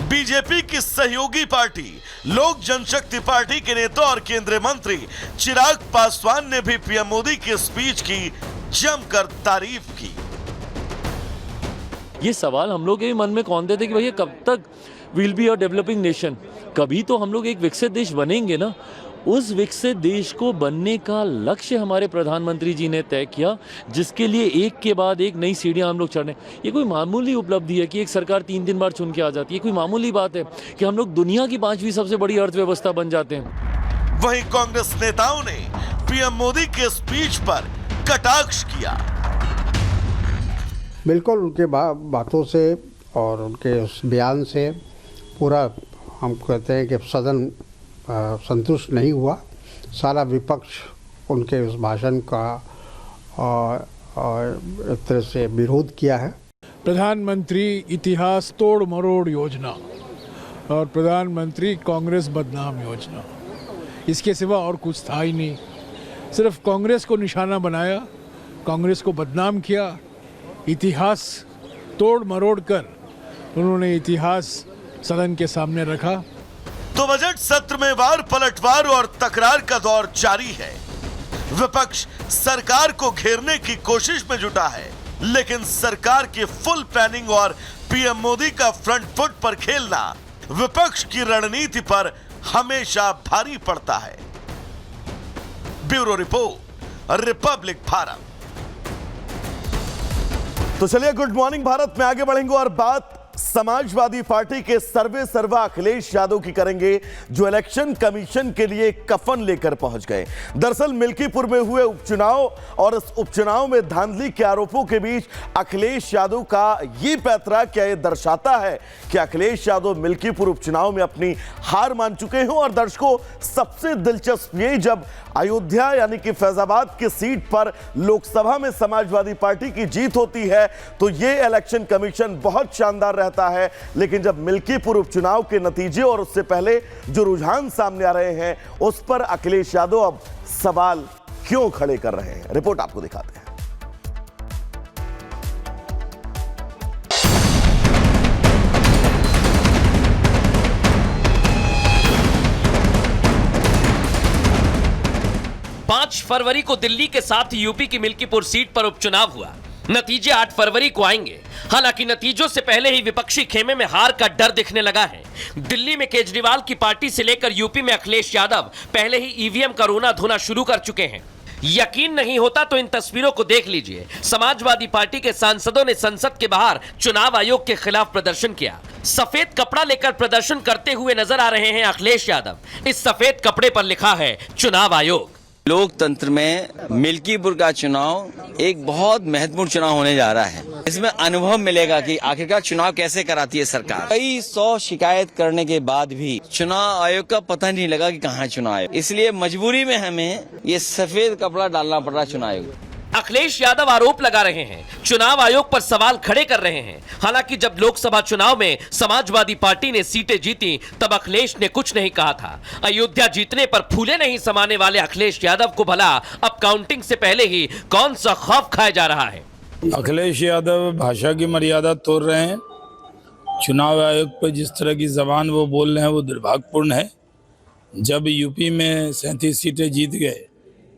BJP की सहयोगी party लोक जनशक्ति पार्टी के नेता और केंद्रीय मंत्री चिराग पासवान ने भी पीएम मोदी के स्पीच की जमकर तारीफ की। ये सवाल हम लोग के मन में कौंधे थे कि भैया कब तक will be a developing nation, कभी तो हम लोग एक विकसित देश बनेंगे ना। उस विकसित देश को बनने का लक्ष्य हमारे प्रधानमंत्री जी ने तय किया, जिसके लिए एक के बाद एक नई सीढ़ियां हम लोग चढ़ने। ये कोई मामूली उपलब्धि है कि एक सरकार 3 बार चुन के आ जाती है? कोई मामूली बात है कि हम लोग दुनिया की 5वीं सबसे बड़ी अर्थव्यवस्था बन जाते हैं? वहीं कांग्रेस नेताओं ने पीएम मोदी के स्पीच पर कटाक्ष किया। बिल्कुल उनके बातों से और उनके उस बयान से पूरा हम कहते हैं कि सदन संतुष्ट नहीं हुआ। सारा विपक्ष उनके उस भाषण का एक तरह से विरोध किया है। प्रधानमंत्री इतिहास तोड़ मरोड़ योजना और प्रधानमंत्री कांग्रेस बदनाम योजना, इसके सिवा और कुछ था ही नहीं। सिर्फ कांग्रेस को निशाना बनाया, कांग्रेस को बदनाम किया, इतिहास तोड़ मरोड़ कर उन्होंने इतिहास सदन के सामने रखा। तो बजट सत्र में वार पलटवार और तकरार का दौर जारी है। विपक्ष सरकार को घेरने की कोशिश में जुटा है, लेकिन सरकार की फुल प्लानिंग और पीएम मोदी का फ्रंट फुट पर खेलना विपक्ष की रणनीति पर हमेशा भारी पड़ता है। Bureau report, Republic Bharat. तो चलिए गुड मॉर्निंग भारत में आगे बढ़ेंगे और बात समाजवादी पार्टी के सर्वे सर्वा अखिलेश यादव की करेंगे, जो इलेक्शन कमीशन के लिए कफन लेकर पहुंच गए। दरअसल मिल्कीपुर में हुए उपचुनाव और इस उपचुनाव में धांधली के आरोपों के बीच अखिलेश यादव का ये पैंतरा क्या ये दर्शाता है कि अखिलेश यादव मिल्कीपुर उपचुनाव में अपनी हार मान चुके हैं। और दर्शकों, सबसे दिलचस्प ये, जब अयोध्या यानी कि फैजाबाद की सीट पर लोकसभा में समाजवादी पार्टी की जीत होती है तो ये इलेक्शन कमीशन बहुत शानदार रहता है, लेकिन जब मिल्कीपुर उपचुनाव के नतीजे और उससे पहले जो रुझान सामने आ रहे हैं उस पर अखिलेश यादव अब सवाल क्यों खड़े कर रहे हैं, रिपोर्ट आपको दिखाते हैं। पांच फरवरी को दिल्ली के साथ यूपी की मिल्कीपुर सीट पर उपचुनाव हुआ। नतीजे 8 फरवरी को आएंगे। हालांकि नतीजों से पहले ही विपक्षी खेमे में हार का डर दिखने लगा है। दिल्ली में केजरीवाल की पार्टी से लेकर यूपी में अखिलेश यादव पहले ही ईवीएम का रोना धोना शुरू कर चुके हैं। यकीन नहीं होता तो इन तस्वीरों को देख लीजिए। समाजवादी पार्टी के सांसदों ने संसद के बाहर चुनाव आयोग के खिलाफ प्रदर्शन किया। सफेद कपड़ा लेकर प्रदर्शन करते हुए नजर आ रहे हैं अखिलेश यादव। इस सफेद कपड़े पर लिखा है चुनाव आयोग। लोकतंत्र में मिल्कीपुर का चुनाव एक बहुत महत्वपूर्ण चुनाव होने जा रहा है। इसमें अनुभव मिलेगा कि आखिरकार चुनाव कैसे कराती है सरकार। कई 100 शिकायत करने के बाद भी चुनाव आयोग का पता नहीं लगा कि कहाँ चुनाव आयोग, इसलिए मजबूरी में हमें ये सफेद कपड़ा डालना पड़ रहा चुनाव आयोग। अखिलेश यादव आरोप लगा रहे हैं, चुनाव आयोग पर सवाल खड़े कर रहे हैं। हालांकि जब लोकसभा चुनाव में समाजवादी पार्टी ने सीटें जीती तब अखिलेश ने कुछ नहीं कहा था। अयोध्या जीतने पर फूले नहीं समाने वाले अखिलेश यादव को भला अब काउंटिंग से पहले ही कौन सा खौफ खाया जा रहा है? अखिलेश यादव भाषा की मर्यादा तोड़ रहे हैं। चुनाव आयोग पर जिस तरह की जबान वो बोल रहे हैं वो दुर्भाग्यपूर्ण है। जब यूपी में 37 सीटें जीत गए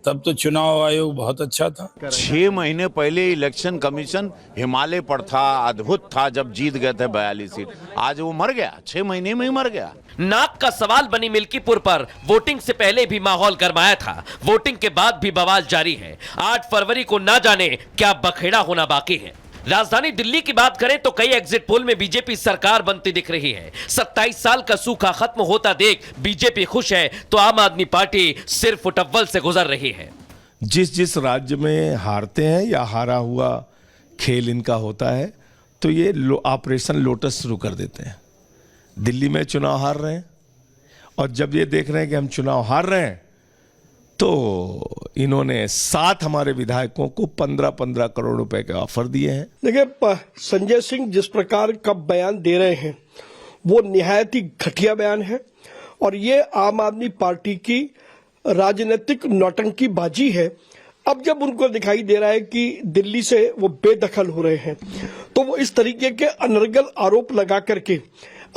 तब तो चुनाव आयोग बहुत अच्छा था। 6 महीने पहले इलेक्शन कमीशन हिमालय पर था, अद्भुत था जब जीत गए थे 42 सीट। आज वो मर गया, 6 महीने में ही मर गया। नाक का सवाल बनी मिल्कीपुर पर वोटिंग से पहले भी माहौल गरमाया था, वोटिंग के बाद भी बवाल जारी है। 8 फरवरी को ना जाने क्या बखेड़ा होना बाकी है। राजधानी दिल्ली की बात करें तो कई एग्जिट पोल में बीजेपी सरकार बनती दिख रही है। 27 साल का सूखा खत्म होता देख बीजेपी खुश है तो आम आदमी पार्टी सिर्फ फुटअव्वल से गुजर रही है। जिस राज्य में हारते हैं या हारा हुआ खेल इनका होता है तो ये ऑपरेशन लोटस शुरू कर देते हैं। दिल्ली में चुनाव हार रहे हैं और जब ये देख रहे हैं कि हम चुनाव हार रहे हैं तो इन्होंने 7 हमारे विधायकों को 15-15 करोड़ रुपए के ऑफर दिए हैं। देखिए, संजय सिंह जिस प्रकार का बयान दे रहे हैं वो निहायत ही घटिया बयान है और ये आम आदमी पार्टी की राजनीतिक नौटंकी बाजी है। अब जब उनको दिखाई दे रहा है कि दिल्ली से वो बेदखल हो रहे हैं तो वो इस तरीके के अनर्गल आरोप लगा करके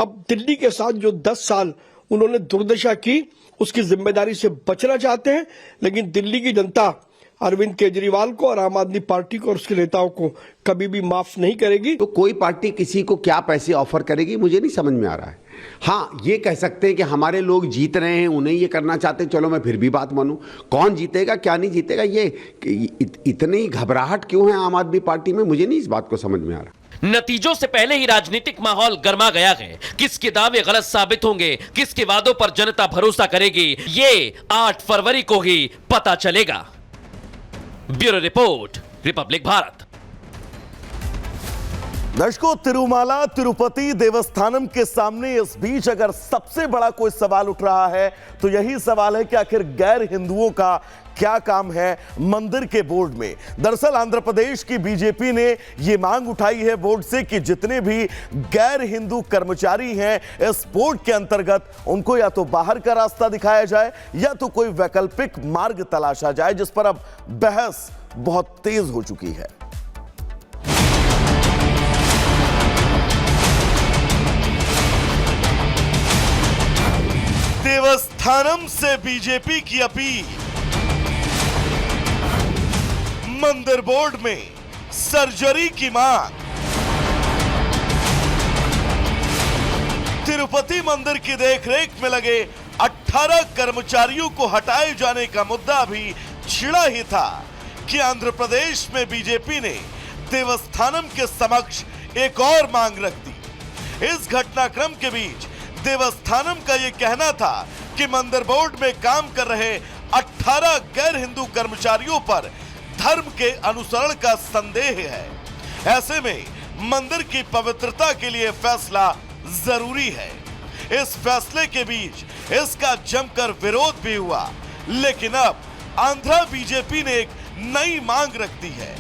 अब दिल्ली के साथ जो 10 साल उन्होंने दुर्दशा की, उसकी जिम्मेदारी से बचना चाहते हैं, लेकिन दिल्ली की जनता अरविंद केजरीवाल को और आम आदमी पार्टी को और उसके नेताओं को कभी भी माफ नहीं करेगी। तो कोई पार्टी किसी को क्या पैसे ऑफर करेगी, मुझे नहीं समझ में आ रहा है। हाँ, ये कह सकते हैं कि हमारे लोग जीत रहे हैं, उन्हें ये करना चाहते हैं, चलो मैं फिर भी बात मानूं। कौन जीतेगा क्या नहीं जीतेगा, ये इतनी घबराहट क्यों है आम आदमी पार्टी में, मुझे नहीं इस बात को समझ में आ रहा। नतीजों से पहले ही राजनीतिक माहौल गर्मा गया है। किसके दावे गलत साबित होंगे, किसके वादों पर जनता भरोसा करेगी, ये 8 फरवरी को ही पता चलेगा। Bureau report, Republic Bharat. दर्शकों, तिरुमाला तिरुपति देवस्थानम के सामने इस बीच अगर सबसे बड़ा कोई सवाल उठ रहा है तो यही सवाल है कि आखिर गैर हिंदुओं का क्या काम है मंदिर के बोर्ड में। दरअसल आंध्र प्रदेश की बीजेपी ने यह मांग उठाई है बोर्ड से कि जितने भी गैर हिंदू कर्मचारी हैं इस बोर्ड के अंतर्गत, उनको या तो बाहर का रास्ता दिखाया जाए या तो कोई वैकल्पिक मार्ग तलाशा जाए, जिस पर अब बहस बहुत तेज हो चुकी है। देवस्थानम से बीजेपी की अपील, मंदिर बोर्ड में सर्जरी की मांग। तिरुपति मंदिर की देखरेख में लगे 18 कर्मचारियों को हटाए जाने का मुद्दा भी छिड़ा ही था कि आंध्र प्रदेश में बीजेपी ने देवस्थानम के समक्ष एक और मांग रख दी। इस घटनाक्रम के बीच देवस्थानम का यह कहना था कि मंदिर बोर्ड में काम कर रहे 18 गैर हिंदू कर्मचारियों पर धर्म के अनुसरण का संदेह है। ऐसे में मंदिर की पवित्रता के लिए फैसला जरूरी है। इस फैसले के बीच इसका जमकर विरोध भी हुआ, लेकिन अब आंध्रा बीजेपी ने एक नई मांग रख दी है।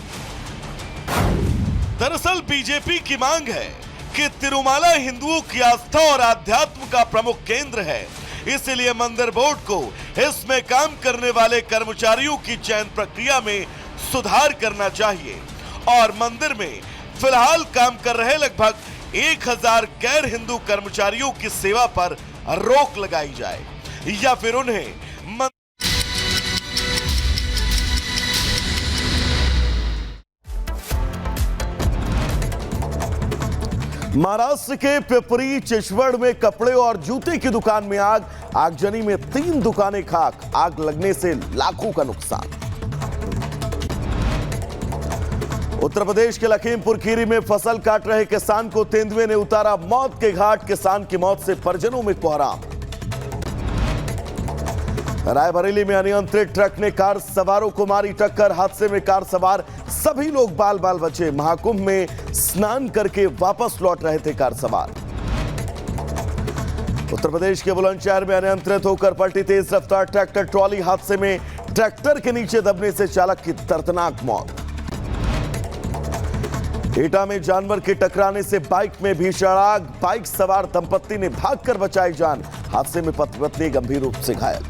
दरअसल बीजेपी की मांग है कि तिरुमाला हिंदुओं की आस्था और आध्यात्म का प्रमुख केंद्र है, इसलिए मंदिर बोर्ड को इसमें काम करने वाले कर्मचारियों की चयन प्रक्रिया में सुधार करना चाहिए और मंदिर में फिलहाल काम कर रहे लगभग 1000 गैर हिंदू कर्मचारियों की सेवा पर रोक लगाई जाए या फिर उन्हें महाराष्ट्र के पिपरी चिचवड़ में कपड़े और जूते की दुकान में आगजनी में 3 दुकानें खाक, आग लगने से लाखों का नुकसान। उत्तर प्रदेश के लखीमपुर खीरी में फसल काट रहे किसान को तेंदुए ने उतारा मौत के घाट, किसान की मौत से परिजनों में कोहराम। रायबरेली में अनियंत्रित ट्रक ने कार सवारों को मारी टक्कर, हादसे में कार सवार सभी लोग बाल बाल बचे। महाकुंभ में स्नान करके वापस लौट रहे थे कार सवार। उत्तर प्रदेश के बुलंदशहर में अनियंत्रित होकर पलटी तेज रफ्तार ट्रैक्टर ट्रॉली, हादसे में ट्रैक्टर के नीचे दबने से चालक की दर्दनाक मौत। एटा में जानवर के टकराने से बाइक में भीषण आग, बाइक सवार दंपत्ति ने भागकर बचाई जान, हादसे में पति पत्नी गंभीर रूप से घायल।